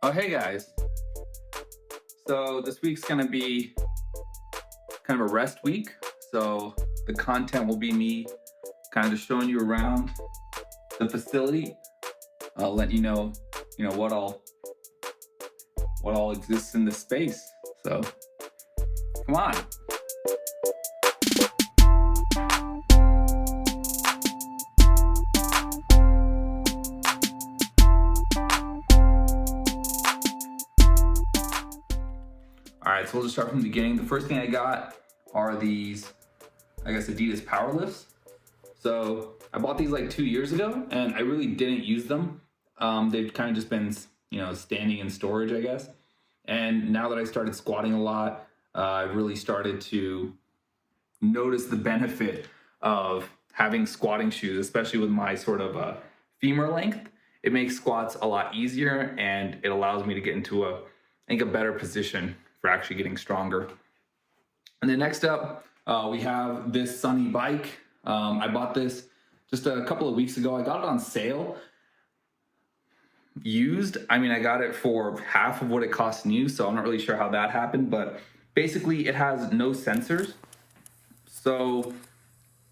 Oh, hey guys. So this week's gonna be kind of a rest week. So the content will be me kind of just showing you around the facility. I'll let you know what all exists in this space. So come on. All right, so we'll just start from the beginning. The first thing I got are these, I guess, Adidas Power Lifts. So I bought these like 2 years ago, and I really didn't use them. They've kind of just been, standing in storage, I guess. And now that I started squatting a lot, I've really started to notice the benefit of having squatting shoes, especially with my sort of femur length. It makes squats a lot easier, and it allows me to get into I think, a better position for actually getting stronger. And then next up, we have this Sunny bike. I bought this just a couple of weeks ago. I got it on sale. Used, I mean, I got it for half of what it cost new, so I'm not really sure how that happened, but basically it has no sensors. So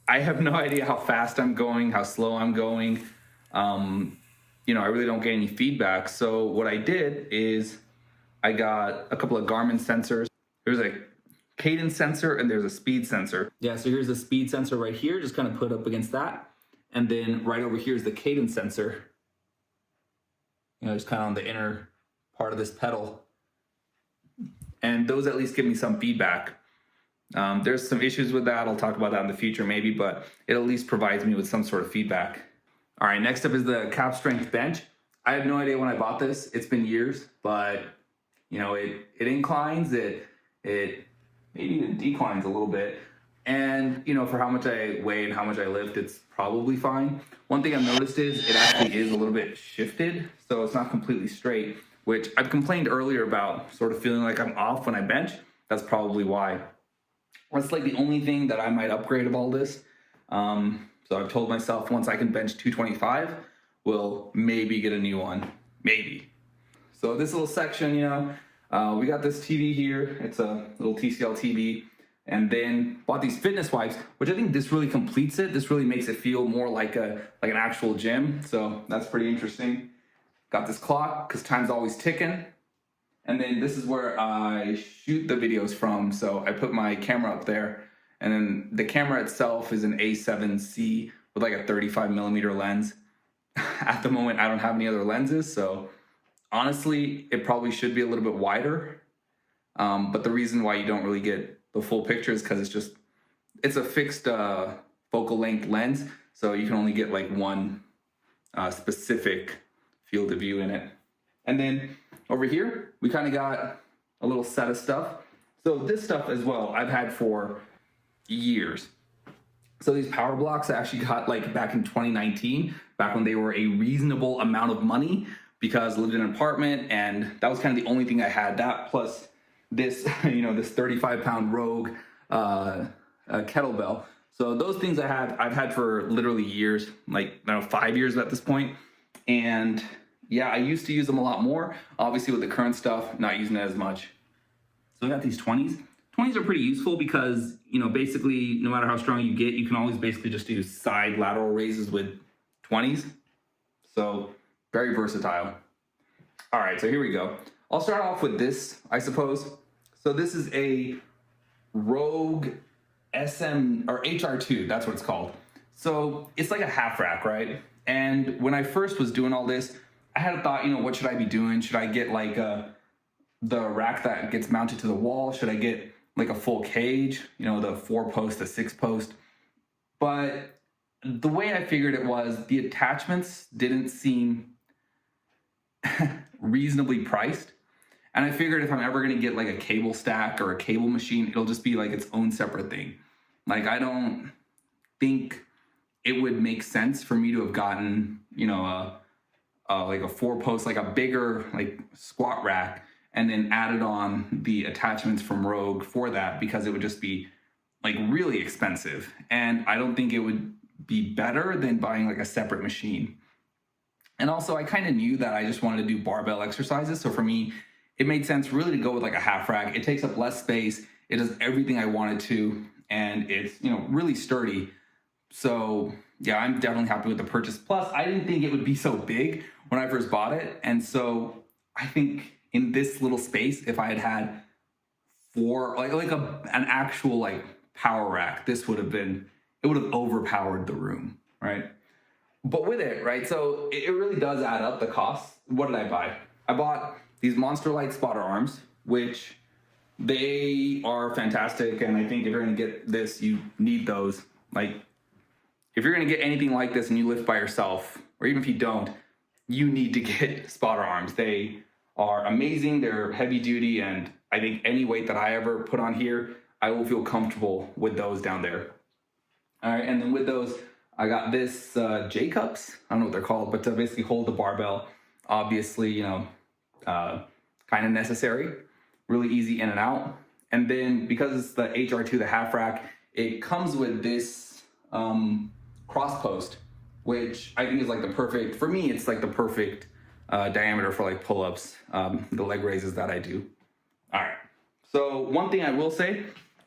I have no idea how fast I'm going, how slow I'm going. I really don't get any feedback. So what I did is I got a couple of Garmin sensors. There's a cadence sensor and there's a speed sensor. Yeah, so here's the speed sensor right here, just kind of put up against that. And then right over here is the cadence sensor. Just kind of on the inner part of this pedal. And those at least give me some feedback. There's some issues with that. I'll talk about that in the future maybe, but it at least provides me with some sort of feedback. All right, next up is the Cap Strength Bench. I have no idea when I bought this. It's been years, but it inclines, it maybe even declines a little bit. And, for how much I weigh and how much I lift, it's probably fine. One thing I've noticed is it actually is a little bit shifted, so it's not completely straight, which I've complained earlier about sort of feeling like I'm off when I bench. That's probably why. That's like the only thing that I might upgrade of all this. So I've told myself once I can bench 225, we'll maybe get a new one. Maybe. So this little section, we got this TV here. It's a little TCL TV. And then bought these fitness wipes, which I think this really completes it. This really makes it feel more like an actual gym. So that's pretty interesting. Got this clock because time's always ticking. And then this is where I shoot the videos from. So I put my camera up there. And then the camera itself is an A7C with like a 35 millimeter lens. At the moment, I don't have any other lenses. So honestly, it probably should be a little bit wider. But the reason why you don't really get the full picture is because it's a fixed focal length lens. So you can only get like one specific field of view in it. And then over here, we kind of got a little set of stuff. So this stuff as well, I've had for years. So these power blocks I actually got like back in 2019, back when they were a reasonable amount of money because I lived in an apartment and that was kind of the only thing I had. That plus this, this 35-pound Rogue kettlebell. So those things I've had for literally years, like 5 years at this point. And yeah, I used to use them a lot more. Obviously with the current stuff, not using it as much. So I got these 20s. 20s are pretty useful because, basically no matter how strong you get, you can always basically just do side lateral raises with 20s. So very versatile. All right, so here we go. I'll start off with this, I suppose. So this is a Rogue SM or HR2, that's what it's called. So it's like a half rack, right? And when I first was doing all this, I had a thought, what should I be doing? Should I get like the rack that gets mounted to the wall? Should I get like a full cage, the 4-post, the 6-post? But the way I figured it was the attachments didn't seem reasonably priced. And I figured if I'm ever going to get like a cable stack or a cable machine, it'll just be like its own separate thing. Like I don't think it would make sense for me to have gotten, like a 4-post, like a bigger like squat rack, and then added on the attachments from Rogue for that, because it would just be like really expensive. And I don't think it would be better than buying like a separate machine. And also I kind of knew that I just wanted to do barbell exercises. So for me, it made sense really to go with like a half rack. It takes up less space. It does everything I wanted to, and it's, really sturdy. So yeah, I'm definitely happy with the purchase. Plus, I didn't think it would be so big when I first bought it. And so I think in this little space, if I had had four, an actual like power rack, it would have overpowered the room, right? But with it, right, so it really does add up the cost. What did I buy? I bought these Monster Light spotter arms, which they are fantastic. And I think if you're gonna get this, you need those. Like, if you're gonna get anything like this and you lift by yourself, or even if you don't, you need to get spotter arms. They are amazing, they're heavy duty, and I think any weight that I ever put on here, I will feel comfortable with those down there. All right, and then with those, I got this J-cups. I don't know what they're called, but to basically hold the barbell. Obviously, kind of necessary, really easy in and out. And then because it's the HR2, the half rack, it comes with this cross post, which I think is like the perfect, for me, it's like the perfect diameter for like pull-ups, the leg raises that I do. All right, so one thing I will say,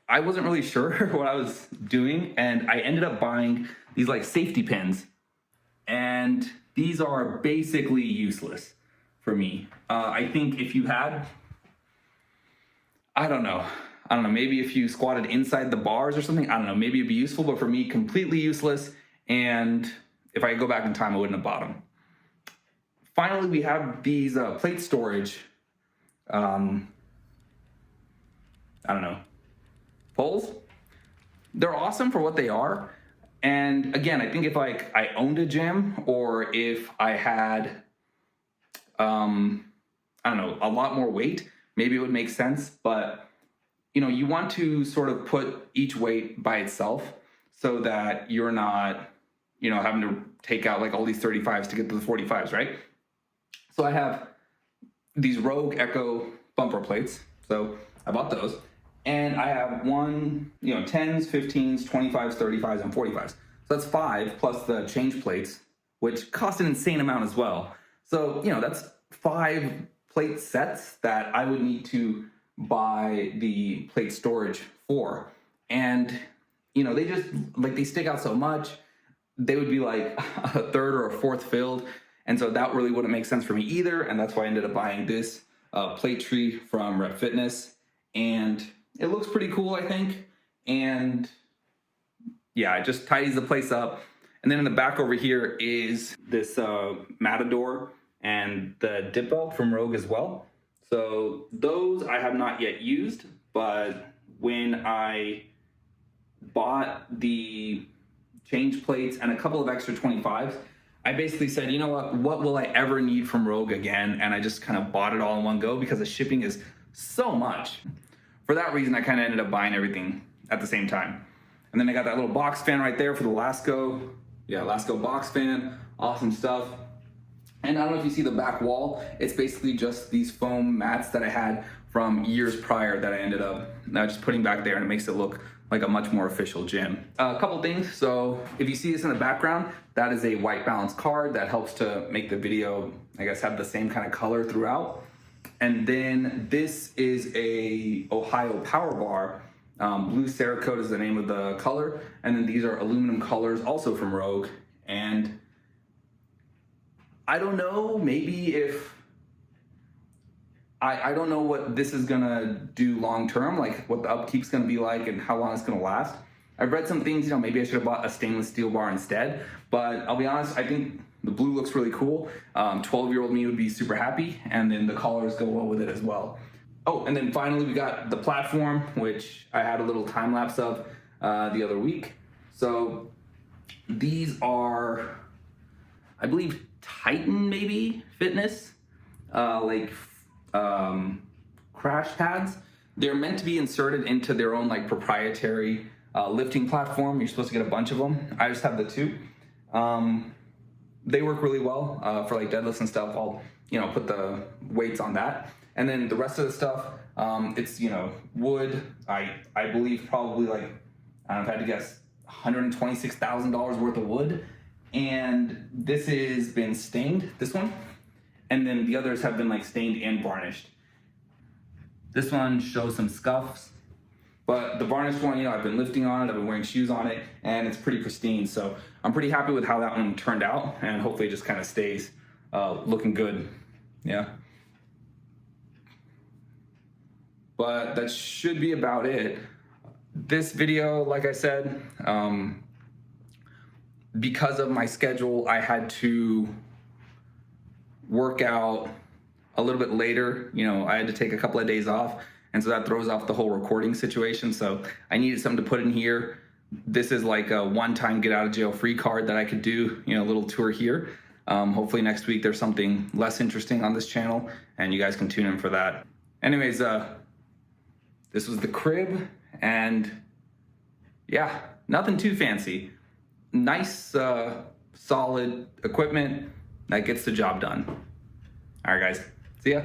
I wasn't really sure what I was doing, and I ended up buying these like safety pins, and these are basically useless for me. I think if you had, I don't know, maybe if you squatted inside the bars or something, I don't know, maybe it'd be useful, but for me, completely useless. And if I could go back in time, I wouldn't have bought them. Finally, we have these plate storage, poles. They're awesome for what they are. And again, I think if like I owned a gym, or if I had, a lot more weight, maybe it would make sense. But, you want to sort of put each weight by itself so that you're not, having to take out like all these 35s to get to the 45s, right? So I have these Rogue Echo bumper plates. So I bought those. And I have 10s, 15s, 25s, 35s, and 45s. So that's 5 plus the change plates, which cost an insane amount as well. So, that's 5 plate sets that I would need to buy the plate storage for. And, they just, like, they stick out so much. They would be like a third or a fourth filled. And so that really wouldn't make sense for me either. And that's why I ended up buying this plate tree from Rep Fitness. And it looks pretty cool, I think. And yeah, it just tidies the place up. And then in the back over here is this Matador and the dip belt from Rogue as well. So those I have not yet used, but when I bought the change plates and a couple of extra 25s, I basically said, you know what will I ever need from Rogue again? And I just kind of bought it all in one go because the shipping is so much. For that reason, I kind of ended up buying everything at the same time. And then I got that little box fan right there for the Lasko. Yeah, Lasko box fan, awesome stuff. And I don't know if you see the back wall, it's basically just these foam mats that I had from years prior that I ended up just putting back there, and it makes it look like a much more official gym. A couple things, so if you see this in the background, that is a white balance card that helps to make the video, I guess, have the same kind of color throughout. And then this is a Ohio Power Bar. Blue Cerakote is the name of the color. And then these are aluminum colors, also from Rogue. And I don't know, maybe if, I don't know what this is gonna do long term, like what the upkeep's gonna be like and how long it's gonna last. I've read some things, maybe I should have bought a stainless steel bar instead. But I'll be honest, I think the blue looks really cool. 12-year-old me would be super happy, and then the colors go well with it as well. Oh, and then finally we got the platform, which I had a little time lapse of the other week. So these are, I believe, Titan maybe Fitness, crash pads. They're meant to be inserted into their own like proprietary lifting platform. You're supposed to get a bunch of them. I just have the 2. They work really well for like deadlifts and stuff. I'll, put the weights on that. And then the rest of the stuff, it's, wood. I believe probably like, I don't know if I had to guess, $126,000 worth of wood. And this has been stained, this one. And then the others have been like stained and varnished. This one shows some scuffs, but the varnished one, I've been lifting on it, I've been wearing shoes on it, and it's pretty pristine. So I'm pretty happy with how that one turned out, and hopefully it just kind of stays looking good. Yeah. But that should be about it. This video, like I said, because of my schedule, I had to work out a little bit later. I had to take a couple of days off, and so that throws off the whole recording situation. So I needed something to put in here. This is like a one-time get out of jail free card that I could do, a little tour here. Hopefully next week there's something less interesting on this channel, and you guys can tune in for that. Anyways, this was the crib, and yeah, nothing too fancy. Nice, solid equipment that gets the job done. All right, guys. See ya.